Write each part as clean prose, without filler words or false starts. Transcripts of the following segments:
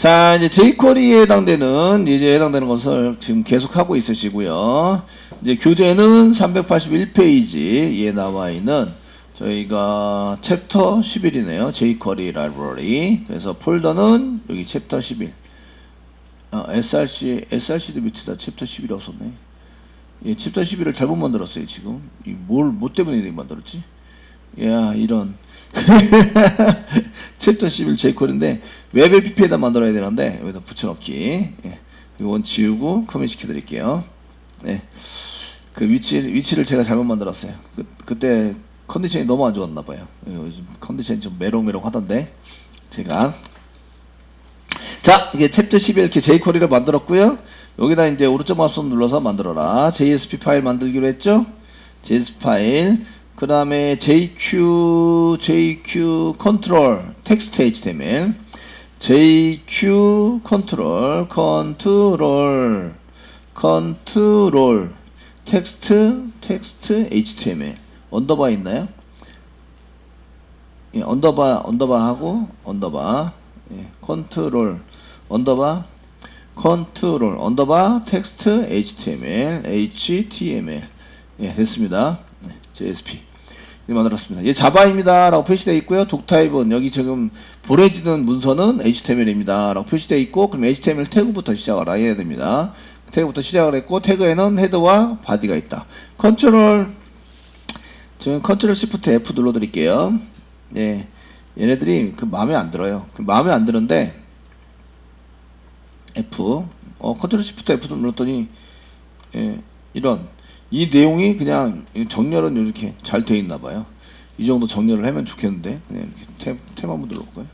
자, 이제 jQuery에 해당되는 것을 지금 계속 하고 있으시고요. 이제 교재는 381페이지에 나와 있는 저희가 챕터 11이네요. jQuery 라이브러리. 그래서 폴더는 여기 챕터 11. src도 밑에다 챕터 11이 없었네. 예, 챕터 11을 잘못 만들었어요, 지금. 뭐 때문에 이렇게 만들었지? 야, 이런. 챕터 11 jQuery인데 웹 API에다 만들어야 되는데 여기다 붙여넣기. 예. 이건 지우고 커밋 시켜드릴게요. 네. 그 위치를 제가 잘못 만들었어요. 그때 컨디션이 너무 안 좋았나봐요. 요즘 컨디션이 좀 메롱메롱 하던데 제가. 자, 이게 챕터 11 이렇게 jQuery를 만들었고요. 여기다 이제 오른쪽 마우스 눌러서 만들어라. JSP 파일 만들기로 했죠. JSP 파일. 그 다음에 JQ 컨트롤 텍스트 HTML JQ 컨트롤 텍스트 HTML 언더바 있나요? 예, 언더바하고 언더바 예, 컨트롤 텍스트 HTML 예, 됐습니다. 네, JSP 만들었습니다. 얘 자바입니다 라고 표시되어 있고요. 독타입은 여기 지금 보내지는 문서는 HTML입니다 라고 표시되어 있고, 그럼 HTML 태그부터 시작을 해야 됩니다. 태그부터 시작을 했고, 태그에는 헤더와 바디가 있다. 지금 컨트롤 시프트 F 눌러 드릴게요. 네, 얘네들이 마음에 안 들어요. 마음에 안 드는데 컨트롤 시프트 F 눌렀더니 예, 이 내용이 그냥 정렬은 이렇게 잘 되어 있나 봐요. 이 정도 정렬을 하면 좋겠는데, 그냥 이렇게 탭 한번 눌러볼까요?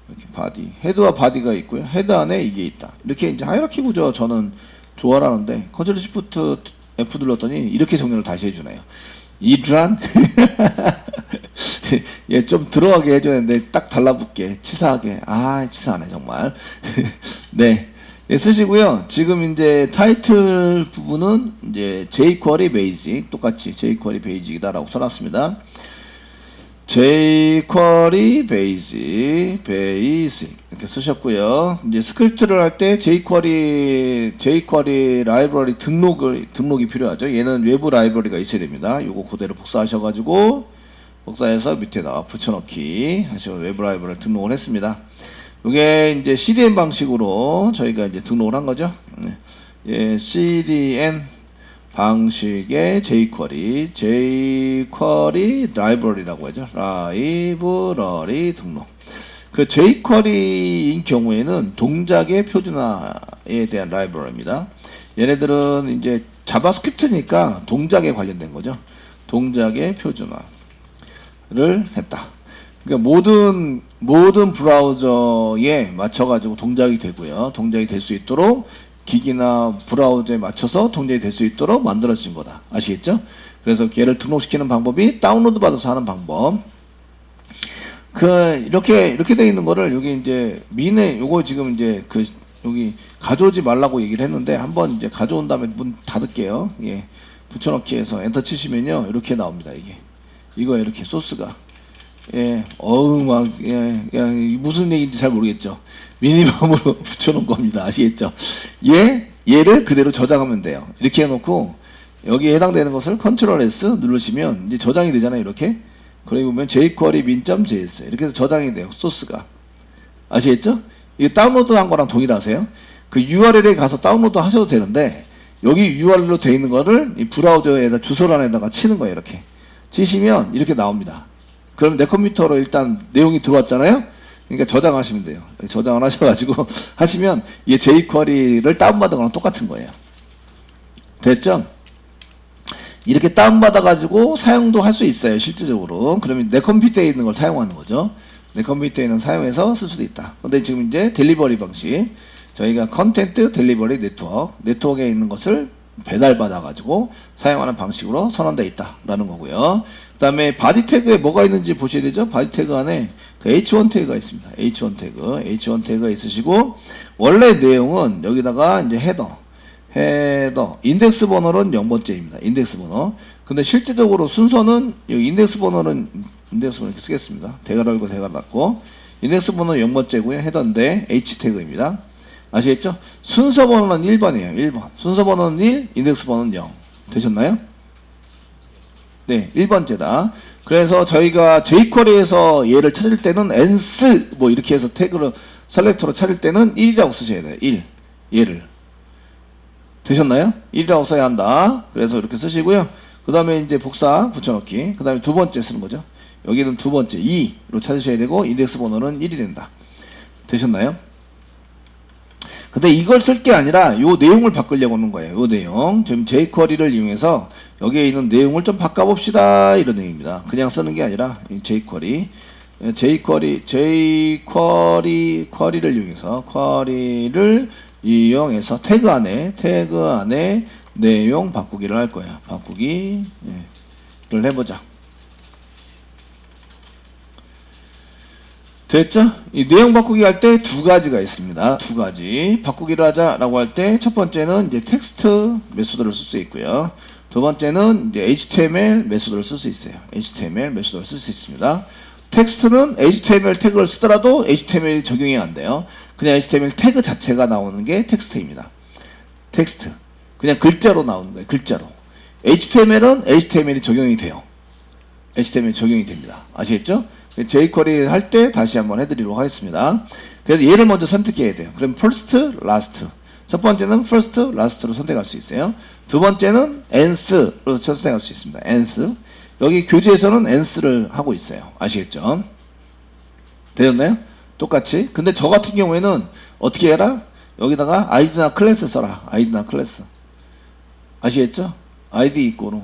이렇게 바디, 헤드와 바디가 있고요. 헤드 안에 이게 있다. 이렇게 이제 하이라키 구조 저는 좋아하는데, 컨트롤 시프트 F 눌렀더니 이렇게 정렬을 다시 해주네요. 이런 얘 좀 들어가게 해줬는데 딱 달라붙게 치사하게, 치사하네 정말. 네. 예, 쓰시고요. 지금 이제 타이틀 부분은 이제 jQuery basic, 똑같이 jQuery basic이다라고 써놨습니다. jQuery basic 이렇게 쓰셨고요. 이제 스크립트를 할 때 jQuery 라이브러리 등록이 필요하죠. 얘는 외부 라이브러리가 있어야 됩니다. 요거 그대로 복사하셔가지고 복사해서 밑에다가 붙여넣기 하시고 외부 라이브러리 등록을 했습니다. 이게 이제 CDN 방식으로 저희가 이제 등록을 한 거죠. 예, CDN 방식의 jQuery 라이브러리라고 하죠. 라이브러리 등록. 그 jQuery인 경우에는 동작의 표준화에 대한 라이브러리입니다. 얘네들은 이제 자바스크립트니까 동작에 관련된 거죠. 동작의 표준화를 했다. 그러니까 모든 브라우저에 맞춰가지고 동작이 되고요. 동작이 될 수 있도록 기기나 브라우저에 맞춰서 동작이 될 수 있도록 만들어진 거다. 아시겠죠? 그래서 얘를 등록시키는 방법이 다운로드 받아서 하는 방법. 이렇게 되어 있는 거를 여기 이제 요거 지금 이제 여기 가져오지 말라고 얘기를 했는데 한번 이제 가져온 다음에 문 닫을게요. 예. 붙여넣기 해서 엔터 치시면요. 이렇게 나옵니다. 이거 이렇게 소스가. 예, 무슨 얘기인지 잘 모르겠죠. 미니멈으로 붙여놓은 겁니다. 아시겠죠? 얘를 그대로 저장하면 돼요. 이렇게 해놓고, 여기에 해당되는 것을 컨트롤 S 누르시면, 이제 저장이 되잖아요. 이렇게. 그러고 보면 jQuery min.js. 이렇게 해서 저장이 돼요. 소스가. 아시겠죠? 이게 다운로드 한 거랑 동일하세요. 그 URL에 가서 다운로드 하셔도 되는데, 여기 URL로 되어 있는 거를 이 브라우저에다 주소란에다가 치는 거예요. 이렇게. 치시면 이렇게 나옵니다. 그럼 내 컴퓨터로 일단 내용이 들어왔잖아요. 그러니까 저장하시면 돼요. 저장을 하셔가지고 하시면 이게 jQuery를 다운받은 거랑 똑같은 거예요. 됐죠? 이렇게 다운받아가지고 사용도 할 수 있어요. 실질적으로. 그러면 내 컴퓨터에 있는 걸 사용하는 거죠. 내 컴퓨터에 있는 사용해서 쓸 수도 있다. 근데 지금 이제 델리버리 방식, 저희가 컨텐트 델리버리 네트워크에 있는 것을 배달받아가지고 사용하는 방식으로 선언되어 있다라는 거고요. 그 다음에 바디 태그에 뭐가 있는지 보셔야 되죠. 바디 태그 안에 그 H1 태그가 있습니다. H1 태그가 있으시고, 원래 내용은 여기다가 이제 헤더, 인덱스 번호는 0번째입니다. 인덱스 번호. 근데 실질적으로 순서는 여기 인덱스 번호는 이렇게 쓰겠습니다. 대괄호 열고 대괄호 닫고, 인덱스 번호는 0번째고요. 헤더인데 H 태그입니다. 아시겠죠? 순서 번호는 1번이에요. 1번. 순서 번호는 1, 인덱스 번호는 0. 되셨나요? 네, 1번째다. 그래서 저희가 jQuery에서 얘를 찾을 때는 ans 뭐 이렇게 해서 태그를 셀렉터로 찾을 때는 1이라고 쓰셔야 돼요. 1. 얘를. 되셨나요? 1이라고 써야 한다. 그래서 이렇게 쓰시고요. 그 다음에 이제 복사 붙여넣기. 그 다음에 두 번째 쓰는 거죠. 여기는 두 번째 2로 찾으셔야 되고 인덱스 번호는 1이 된다. 되셨나요? 근데 이걸 쓸 게 아니라 요 내용을 바꾸려고 하는 거예요. 요 내용. 지금 jQuery를 이용해서 여기에 있는 내용을 좀 바꿔봅시다. 이런 얘기입니다. 그냥 쓰는 게 아니라 jQuery. 쿼리를 이용해서 쿼리를 이용해서 태그 안에 내용 바꾸기를 할 거예요. 바꾸기를 해보자. 됐죠? 이 내용 바꾸기 할 때 두 가지가 있습니다. 두 가지. 바꾸기를 하자라고 할 때 첫 번째는 이제 텍스트 메소드를 쓸 수 있고요. 두 번째는 이제 HTML 메소드를 쓸 수 있어요. HTML 메소드를 쓸 수 있습니다. 텍스트는 HTML 태그를 쓰더라도 HTML 적용이 안 돼요. 그냥 HTML 태그 자체가 나오는 게 텍스트입니다. 텍스트. 그냥 글자로 나오는 거예요. 글자로. HTML은 HTML이 적용이 돼요. HTML 적용이 됩니다. 아시겠죠? jQuery 할 때 다시 한번 해드리도록 하겠습니다. 그래서 얘를 먼저 선택해야 돼요. 그럼 first, last. 첫 번째는 first, last로 선택할 수 있어요. 두 번째는 ands로 선택할 수 있습니다. ands. 여기 교재에서는 ands를 하고 있어요. 아시겠죠? 되셨나요? 똑같이. 근데 저 같은 경우에는 어떻게 해라? 여기다가 id나 클래스 써라. id나 클래스. 아시겠죠? id 이꼬로.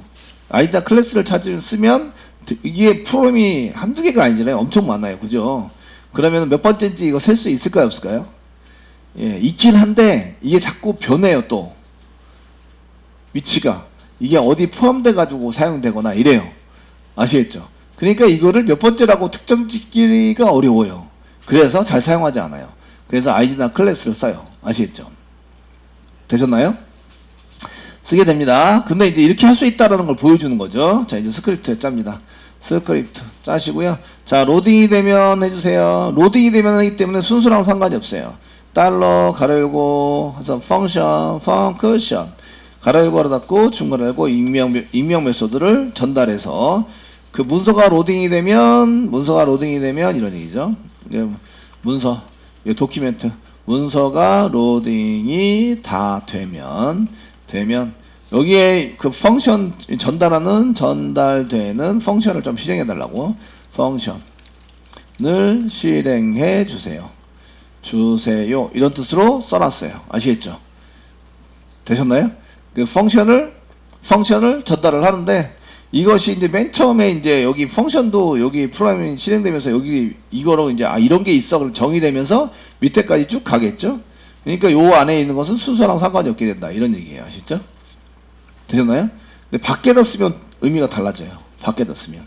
id나 클래스를 쓰면 이게 프로그램이 한두 개가 아니잖아요. 엄청 많아요. 그죠? 그러면 몇 번째인지 이거 셀 수 있을까요? 없을까요? 예, 있긴 한데 이게 자꾸 변해요. 또 위치가 이게 어디 포함돼 가지고 사용되거나 이래요. 아시겠죠? 그러니까 이거를 몇 번째라고 특정 짓기가 어려워요. 그래서 잘 사용하지 않아요. 그래서 id나 클래스를 써요. 아시겠죠? 되셨나요? 쓰게 됩니다. 근데 이제 이렇게 할 수 있다라는 걸 보여주는 거죠. 자, 이제 스크립트 짭니다. 스크립트 짜시고요. 자, 로딩이 되면 해주세요. 로딩이 되면 하기 때문에 순수랑 상관이 없어요. 달러 가로 열고 해서 펑션 가로 열고 가로 닫고 중괄호 열고 익명 메소드를 전달해서 그 문서가 로딩이 되면 이런 얘기죠. 문서 도큐멘트 문서가 로딩이 다 되면 여기에 그 펑션 전달되는 펑션을 좀 실행해 달라고 펑션을 실행해 주세요. 이런 뜻으로 써놨어요. 아시겠죠? 되셨나요? 그 펑션을 전달을 하는데 이것이 이제 맨 처음에 이제 여기 펑션도 여기 프로그램이 실행되면서 여기 이거로 이제 이런 게 있어 정의되면서 밑에까지 쭉 가겠죠? 그러니까 요 안에 있는 것은 순서랑 상관이 없게 된다. 이런 얘기예요. 아시죠? 되셨나요? 근데 밖에다 쓰면 의미가 달라져요. 밖에다 쓰면.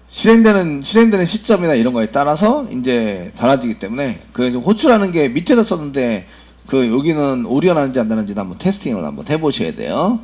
실행되는 시점이나 이런 거에 따라서 이제 달라지기 때문에 그 호출하는 게 밑에다 썼는데 그 여기는 오리언하는지 안 되는지 한번 테스팅을 한번 해보셔야 돼요.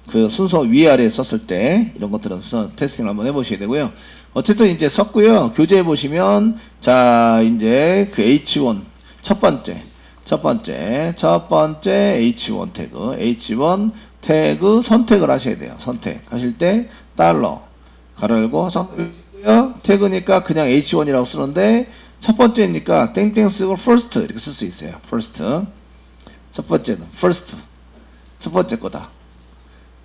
그 순서 위아래에 썼을 때 이런 것들은 테스팅을 한번 해보셔야 되고요. 어쨌든 이제 썼고요. 교재에 보시면 자 이제 그 H1 첫 번째 H1 태그 선택을 하셔야 돼요. 선택하실 때 달러 가로 열고 선택이고요. 태그니까 그냥 H1이라고 쓰는데 첫 번째니까 땡땡 쓰고 first 이렇게 쓸 수 있어요. first 첫 번째는 first 첫 번째 거다.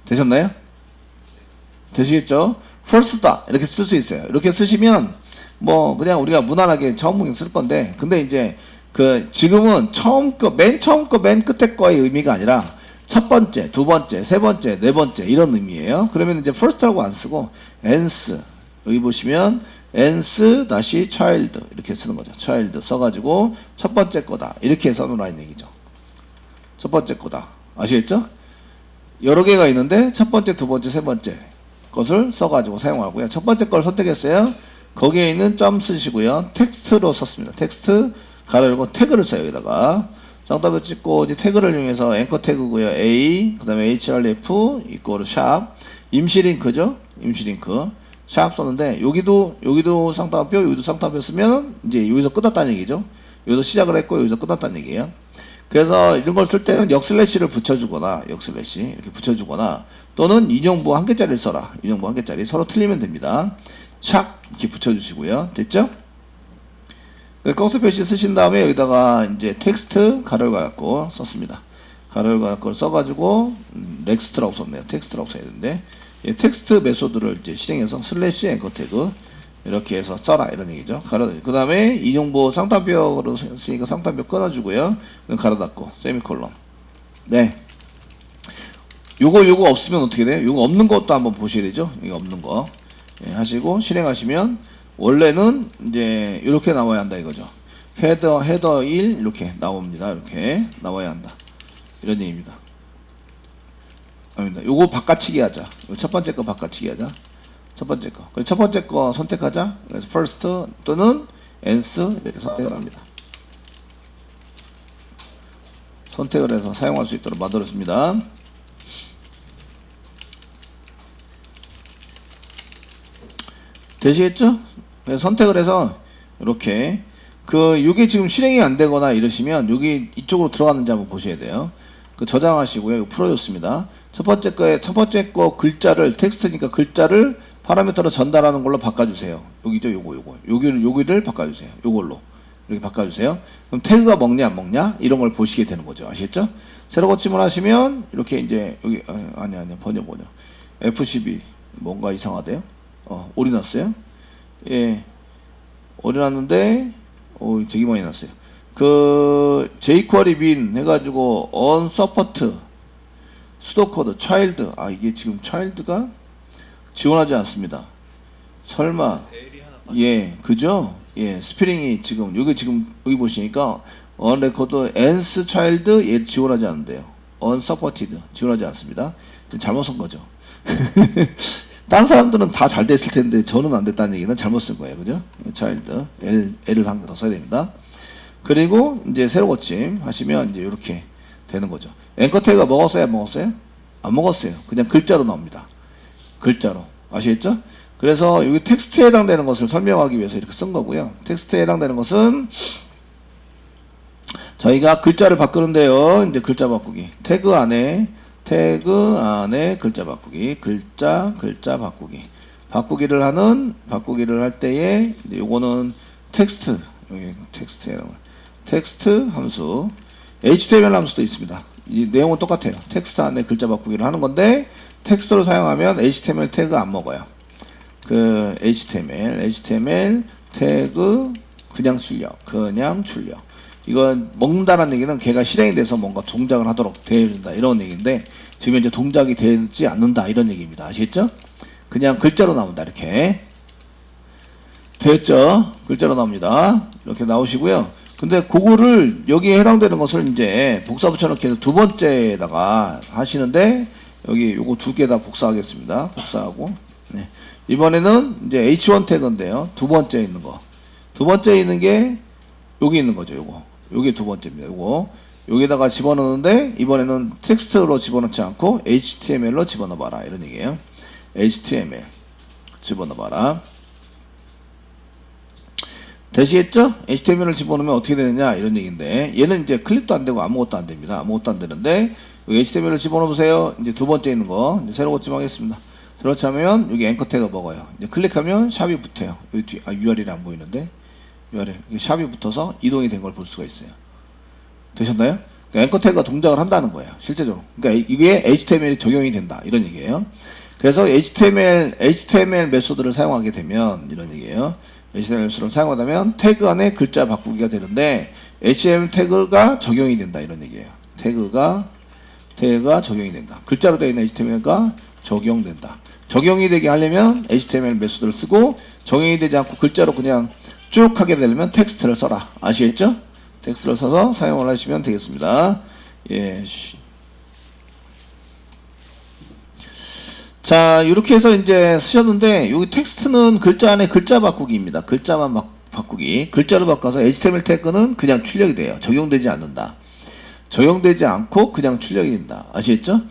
되셨나요? 되시겠죠? first다 이렇게 쓸 수 있어요. 이렇게 쓰시면 뭐 그냥 우리가 무난하게 처음 쓸 건데 근데 이제 그 지금은 맨 처음 거 맨 끝에 거의 의미가 아니라 첫 번째, 두 번째, 세 번째, 네 번째 이런 의미예요. 그러면 이제 first라고 안 쓰고 ans 여기 보시면 ans 다시 child 이렇게 쓰는 거죠. child 써가지고 첫 번째 거다 이렇게 써놓으라는 얘기죠. 첫 번째 거다. 아시겠죠? 여러 개가 있는데 첫 번째, 두 번째, 세 번째 것을 써가지고 사용하고요. 첫 번째 걸 선택했어요. 거기에 있는 점 쓰시고요. 텍스트로 썼습니다. 텍스트 가로 열고 태그를 써요. 여기다가 정답을 찍고 이제 태그를 이용해서 앵커 태그고요. A 그 다음에 href 이꼬르 샵 임시링크죠. 임시링크 샵 썼는데 여기도 쌍따옴표, 여기도 쌍따옴표 쓰면 이제 여기서 끝났다는 얘기죠. 여기서 시작을 했고 여기서 끝났다는 얘기예요. 그래서 이런 걸 쓸 때는 역슬래시를 붙여주거나 역슬래시 이렇게 붙여주거나 또는 인용부 한 개짜리를 써라. 인용부 한 개짜리 서로 틀리면 됩니다. 샵 이렇게 붙여주시고요. 됐죠? 꺽쇠 표시 쓰신 다음에 여기다가 이제 텍스트 가로를 갖고 썼습니다. 가로를 갖고 써가지고 넥스트라고 썼네요. 텍스트라고 써야 되는데 예, 텍스트 메소드를 이제 실행해서 슬래시 앵커 태그 이렇게 해서 써라 이런 얘기죠. 그 다음에 인용부 쌍따옴표로 쓰니까 쌍따옴표 끊어주고요. 가로 닫고 세미콜론. 네. 요거 없으면 어떻게 돼요? 요거 없는 것도 한번 보셔야 되죠. 이거 없는 거 예, 하시고 실행하시면 원래는 이제 이렇게 나와야 한다 이거죠. 헤더 1 이렇게 나옵니다. 이렇게 나와야 한다. 이런 얘기입니다. 아닙니다. 요거 바꿔치기 하자. 첫 번째 거 바꿔치기 하자. 첫 번째 거. 그래서 첫 번째 거 선택하자. 그래서 first 또는 else 이렇게 선택을 합니다. 선택을 해서 사용할 수 있도록 만들었습니다. 되시겠죠? 선택을 해서 이렇게 요게 지금 실행이 안 되거나 이러시면 여기 이쪽으로 들어갔는지 한번 보셔야 돼요. 저장하시고요. 이거 풀어줬습니다. 첫 번째 거 글자를 텍스트니까 글자를 파라미터로 전달하는 걸로 바꿔주세요. 여기죠, 여기를 바꿔주세요. 요걸로 이렇게 바꿔주세요. 그럼 태그가 먹냐 안 먹냐 이런 걸 보시게 되는 거죠. 아시겠죠? 새로 고침을 하시면 이렇게 이제 여기 아니 번역 F12 뭔가 이상하대요. 오리 났어요. 예, 오리 났는데 되게 많이 났어요. jQuery bin 해가지고 unsupport 수도 코드 child 이게 지금 child가 지원하지 않습니다. 설마 예 그죠? 예 스프링이 지금 여기 보시니까 unrecord ans child 얘 지원하지 않는데요. unsupported 지원하지 않습니다. 잘못 쓴 거죠. 딴 사람들은 다 잘 됐을 텐데 저는 안 됐다는 얘기는 잘못 쓴 거예요. 그죠? child L을 한 개 더 써야 됩니다. 그리고 이제 새로 고침 하시면 이제 이렇게 되는 거죠. 앵커 태그가 먹었어요? 안 먹었어요? 안 먹었어요. 그냥 글자로 나옵니다. 글자로. 아시겠죠? 그래서 여기 텍스트에 해당되는 것을 설명하기 위해서 이렇게 쓴 거고요. 텍스트에 해당되는 것은 저희가 글자를 바꾸는데요. 이제 글자 바꾸기. 태그 안에 글자 바꾸기. 글자 바꾸기. 바꾸기를 할 때에 요거는 텍스트. 여기 텍스트 함수. HTML 함수도 있습니다. 이 내용은 똑같아요. 텍스트 안에 글자 바꾸기를 하는 건데 텍스트로 사용하면 HTML 태그 안 먹어요. HTML 태그 그냥 출력. 이건 먹는다는 얘기는 걔가 실행이 돼서 뭔가 동작을 하도록 되어야 된다 이런 얘기인데 지금 이제 동작이 되지 않는다 이런 얘기입니다. 아시겠죠? 그냥 글자로 나온다 이렇게. 됐죠? 글자로 나옵니다. 이렇게 나오시고요. 근데 그거를 여기에 해당되는 것을 이제 복사 붙여넣기 해서 두 번째에다가 하시는데 여기 요거 두 개 다 복사하겠습니다. 복사하고 네. 이번에는 이제 H1 태그인데요. 두 번째 있는 거. 두 번째 있는 게 여기 있는 거죠. 요게 두 번째입니다. 여기다가 집어넣는데 이번에는 텍스트로 집어넣지 않고 HTML로 집어넣어봐라 이런 얘기예요. HTML 집어넣어봐라. 되시겠죠? HTML을 집어넣으면 어떻게 되느냐 이런 얘기인데 얘는 이제 클릭도 안 되고 아무것도 안 됩니다. 아무것도 안 되는데 여기 HTML을 집어넣으세요. 이제 두 번째 있는 거 이제 새로 고침하겠습니다. 그렇지 않으면 여기 앵커 태그 먹어요. 이제 클릭하면 샵이 붙어요. 여기 뒤 URL이 안 보이는데 URL 샵이 붙어서 이동이 된 걸 볼 수가 있어요. 되셨나요? 그러니까 앵커 태그가 동작을 한다는 거예요. 실제적으로. 그러니까 이게 HTML이 적용이 된다 이런 얘기예요. 그래서 HTML 메소드를 사용하게 되면 이런 얘기예요. HTML 메소드를 사용하다면 태그 안에 글자 바꾸기가 되는데 HTML 태그가 적용이 된다 이런 얘기예요. 태그가 적용이 된다. 글자로 되어 있는 HTML가 적용된다. 적용이 되게 하려면 HTML 메소드를 쓰고 적용이 되지 않고 글자로 그냥 쭉 하게 되려면 텍스트를 써라. 아시겠죠? 텍스트를 써서 사용을 하시면 되겠습니다. 예. 자, 이렇게 해서 이제 쓰셨는데 여기 텍스트는 글자 안에 글자 바꾸기입니다. 글자만 바꾸기. 글자로 바꿔서 HTML 태그는 그냥 출력이 돼요. 적용되지 않는다. 적용되지 않고 그냥 출력이 된다. 아시겠죠?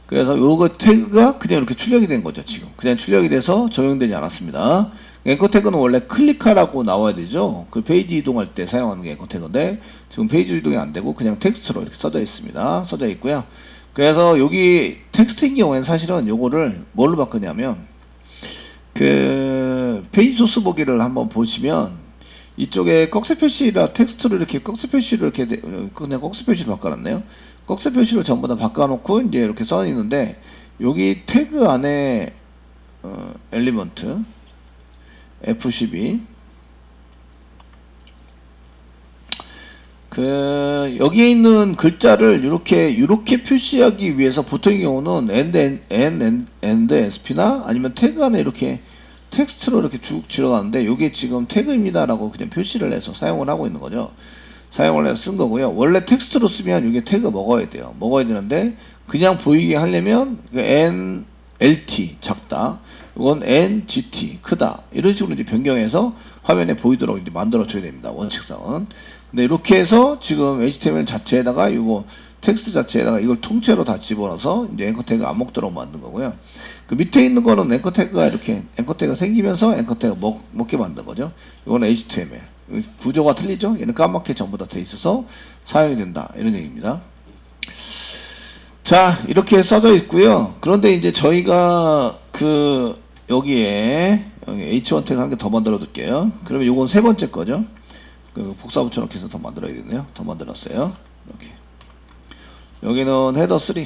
그래서 요거 태그가 그냥 이렇게 출력이 된 거죠. 지금 그냥 출력이 돼서 적용되지 않았습니다. 앵커 태그는 원래 클릭하라고 나와야 되죠. 그 페이지 이동할 때 사용하는 게 앵커 태그인데 지금 페이지 이동이 안 되고 그냥 텍스트로 이렇게 써져 있습니다. 써져 있고요. 그래서 여기 텍스트인 경우에는 사실은 요거를 뭘로 바꾸냐면 그 페이지 소스 보기를 한번 보시면 이쪽에 꺽쇠 표시라 텍스트로 이렇게 꺽쇠 표시를 이렇게 그냥 꺽쇠 표시로 바꿔놨네요. 꺽쇠 표시로 전부 다 바꿔놓고 이제 이렇게 써 있는데 여기 태그 안에 엘리먼트 F12 그 여기에 있는 글자를 이렇게 표시하기 위해서 보통의 경우는 end sp나 아니면 태그 안에 이렇게 텍스트로 이렇게 쭉 들어가는데 이게 지금 태그입니다라고 그냥 표시를 해서 사용을 하고 있는 거죠. 사용을 해서 쓴 거고요. 원래 텍스트로 쓰면 이게 태그 먹어야 돼요. 먹어야 되는데 그냥 보이게 하려면 NLT 작다, 이건 NGT 크다 이런 식으로 이제 변경해서 화면에 보이도록 이제 만들어줘야 됩니다. 원칙상은. 근데 이렇게 해서 지금 HTML 자체에다가 이거 텍스트 자체에다가 이걸 통째로 다 집어넣어서 이제 앵커 태그 안 먹도록 만든 거고요. 그 밑에 있는 거는 앵커 태그가 이렇게 앵커 태그가 생기면서 앵커 태그 먹게 만든 거죠. 이거는 HTML. 구조가 틀리죠? 얘는 까맣게 전부 다 돼 있어서 사용이 된다. 이런 얘기입니다. 자, 이렇게 써져 있고요. 그런데 이제 저희가 여기에 H1 태그 한 개 더 만들어 둘게요. 그러면 요건 세 번째 거죠. 그 복사 붙여넣기 해서 더 만들어야겠네요. 더 만들었어요. 이렇게. 여기는 헤더 3.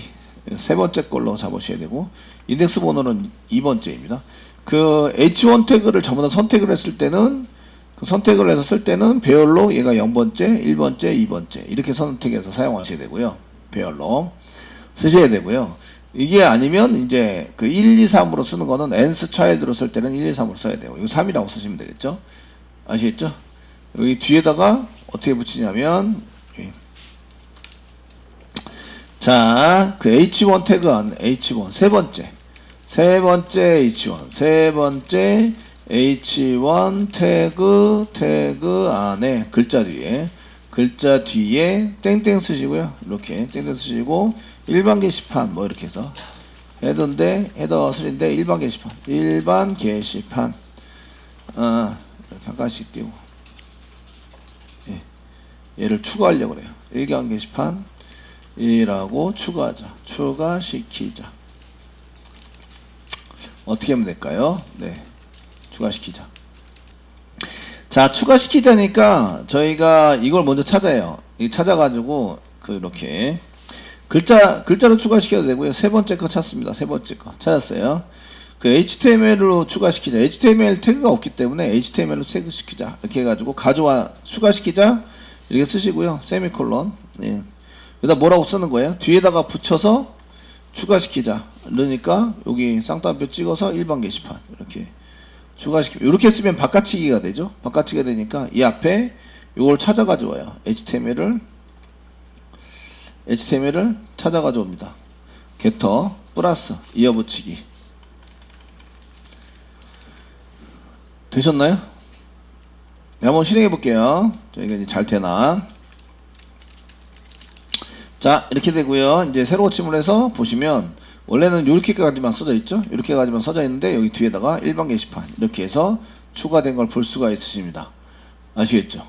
세 번째 걸로 잡으셔야 되고, 인덱스 번호는 2번째입니다. 그 H1 태그를 전부 다 선택을 했을 때는, 그 선택을 해서 쓸 때는 배열로 얘가 0번째, 1번째, 2번째. 이렇게 선택해서 사용하셔야 되고요. 배열로. 쓰셔야 되고요. 이게 아니면 이제 그 1, 2, 3으로 쓰는 거는 nth child로 쓸 때는 1, 2, 3으로 써야 돼요. 이거 3이라고 쓰시면 되겠죠? 아시겠죠? 여기 뒤에다가 어떻게 붙이냐면, 자, 그 H1 태그 안, H1, 세 번째 H1, 세 번째 H1 태그 안에 글자 뒤에 땡땡 쓰시고요. 이렇게 땡땡 쓰시고, 일반 게시판, 뭐 이렇게 해서 헤더인데, 헤더 3인데, 일반 게시판, 이렇게 한 가지씩 띄우고, 얘를 추가하려고 그래요. 일반 게시판이라고 추가시키자. 어떻게 하면 될까요? 네, 추가시키자. 자, 추가시키자니까 저희가 이걸 먼저 찾아요. 찾아가지고 이렇게 글자로 추가시켜도 되고요. 세 번째 거 찾습니다. 세 번째 거 찾았어요. 그 HTML로 추가시키자. HTML 태그가 없기 때문에 HTML로 태그시키자. 이렇게 해가지고 가져와 추가시키자 이렇게 쓰시고요. 세미콜론. 예. 여기다 뭐라고 쓰는 거예요? 뒤에다가 붙여서 추가시키자. 그러니까 여기 쌍따옴표 찍어서 일반 게시판 이렇게 추가시키면 이렇게 쓰면 바깥치기가 되죠. 바깥치기가 되니까 이 앞에 이걸 찾아가지고 와요. HTML을 찾아가지고 옵니다. 게터 플러스 이어붙이기. 되셨나요? 네, 한번 실행해 볼게요. 저희가 이제 잘 되나. 자, 이렇게 되고요. 이제 새로 고침을 해서 보시면 원래는 이렇게까지만 써져 있죠. 이렇게까지만 써져 있는데 여기 뒤에다가 일반 게시판 이렇게 해서 추가된 걸 볼 수가 있으십니다. 아시겠죠?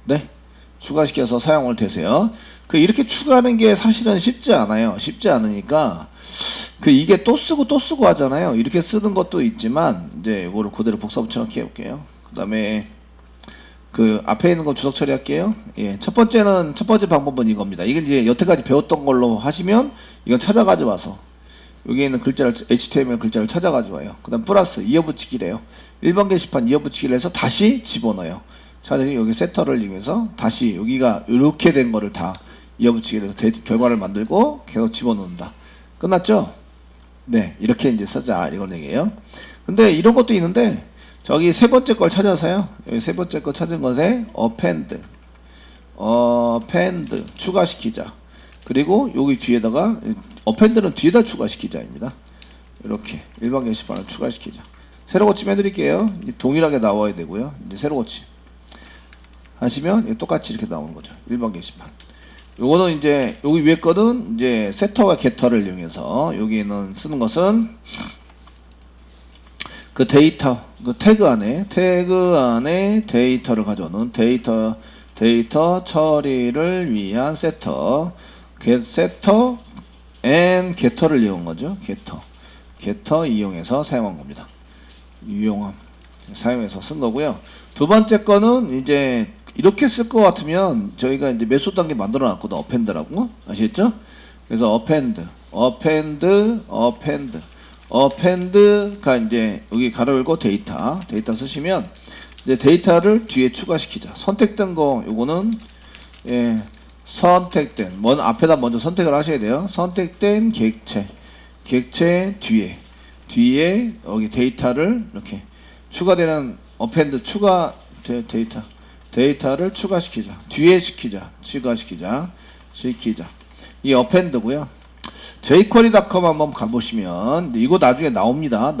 네, 추가시켜서 사용을 되세요. 이렇게 추가하는 게 사실은 쉽지 않아요. 쉽지 않으니까 이게 또 쓰고 하잖아요. 이렇게 쓰는 것도 있지만 이제 이거를 그대로 복사 붙여넣기 해볼게요. 그 다음에 앞에 있는 거 주석 처리할게요. 예, 첫 번째 방법은 이겁니다. 이게 이제 여태까지 배웠던 걸로 하시면 이건 찾아가지고 와서 여기 있는 HTML 글자를 찾아가지고 와요. 그 다음 플러스 이어붙이기래요. 일반 게시판 이어붙이기를 해서 다시 집어넣어요. 자, 여기 세터를 이용해서 다시 여기가 이렇게 된 거를 다 이어붙이기를 해서 결과를 만들고 계속 집어넣는다. 끝났죠? 네, 이렇게 이제 쓰자 이런 얘기예요. 근데 이런 것도 있는데 저기 세 번째 걸 찾아서요. 여기 세 번째 거 찾은 것에 append 추가시키자. 그리고 여기 뒤에다가 append는 뒤에다 추가시키자입니다. 이렇게 일반 게시판을 추가시키자. 새로 고침 해드릴게요. 동일하게 나와야 되고요. 이제 새로 고침 하시면 똑같이 이렇게 나오는 거죠. 일반 게시판. 요거는 이제 여기 위에 거는 이제 세터와 게터를 이용해서 여기는 쓰는 것은 그 데이터 그 태그 안에 데이터를 가져오는 데이터 처리를 위한 세터 앤 게터를 이용한 거죠. 게터 이용해서 사용한 겁니다. 사용해서 쓴 거고요. 두 번째 거는 이제 이렇게 쓸 것 같으면 저희가 이제 메소드 단계 만들어 놨거든. 어펜드라고 아시겠죠? 그래서 어펜드가 이제 여기 가로 열고 데이터 쓰시면 이제 데이터를 뒤에 추가시키자. 선택된 거 요거는 선택된 앞에다 먼저 선택을 하셔야 돼요. 선택된 객체 뒤에 여기 데이터를 이렇게 추가되는 어펜드 데이터를 추가시키자. 뒤에 추가시키자. 이 어펜드고요. jQuery.com 한번 가보시면 이거 나중에 나옵니다.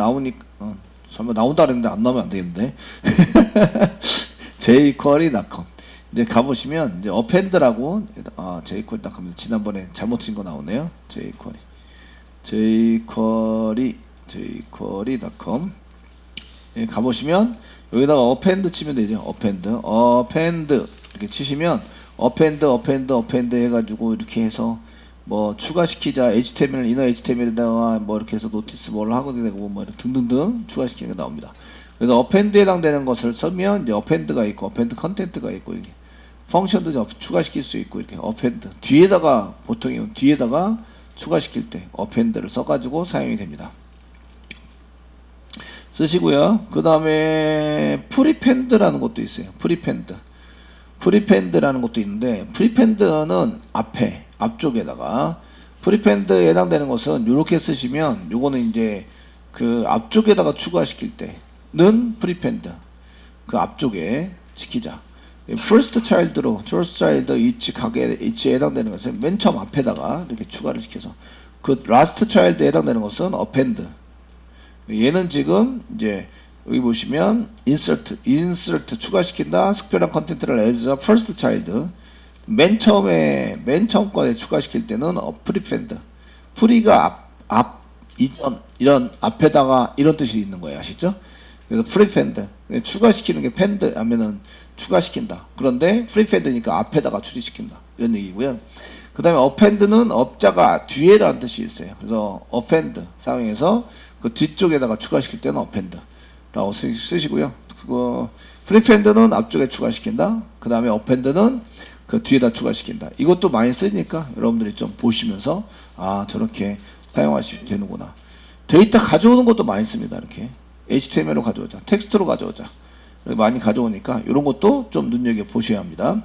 설마 나온다 그랬는데 안 나오면 안 되겠는데. jQuery.com 이제 가보시면 이제 어펜드라고 jQuery.com 지난번에 잘못 친 거 나오네요. jQuery.com 가보시면 여기다가 어펜드 치면 되죠. 어펜드 이렇게 치시면 어펜드 해가지고 이렇게 해서 뭐 추가시키자 HTML 이너 HTML에다가 뭐 이렇게 해서 노티스 뭘 하고 되고 뭐 등등등 추가시키는 게 나옵니다. 그래서 어펜드에 해당되는 것을 쓰면 이제 어펜드가 있고 어펜드 컨텐트가 있고 이렇게 펑션도 추가시킬 수 있고 이렇게 어펜드 뒤에다가 보통 뒤에다가 추가시킬 때 어펜드를 써가지고 사용이 됩니다. 쓰시고요. 그 다음에 프리펜드라는 것도 있어요. 프리펜드라는 것도 있는데 프리펜드는 앞쪽에다가 프리펜드에 해당되는 것은 이렇게 쓰시면 요거는 이제 그 앞쪽에다가 추가시킬 때는 프리펜드 그 앞쪽에 시키자. first child로 each에 해당되는 것은 맨 처음 앞에다가 이렇게 추가를 시켜서 그 last child에 해당되는 것은 append 얘는 지금 이제 여기 보시면 insert 추가시킨다. 특별한 컨텐츠를 as a first child 맨 처음 거에 추가시킬 때는 prepend 프리가 이전 이런 앞에다가 이런 뜻이 있는 거예요. 아시죠? 그래서 prepend 추가시키는 게 펜드 하면은 추가시킨다. 그런데 prepend니까 앞에다가 추리시킨다. 이런 얘기고요. 그 다음에 append는 업자가 뒤에라는 뜻이 있어요. 그래서 append 사용해서 그 뒤쪽에다가 추가시킬 때는 append라고 쓰시고요. 그거 prepend는 앞쪽에 추가시킨다. 그 다음에 append는 그 뒤에다 추가시킨다. 이것도 많이 쓰니까 여러분들이 좀 보시면서 저렇게 사용하시면 되는구나. 데이터 가져오는 것도 많이 씁니다. 이렇게 HTML로 가져오자, 텍스트로 가져오자. 많이 가져오니까 이런 것도 좀 눈여겨 보셔야 합니다.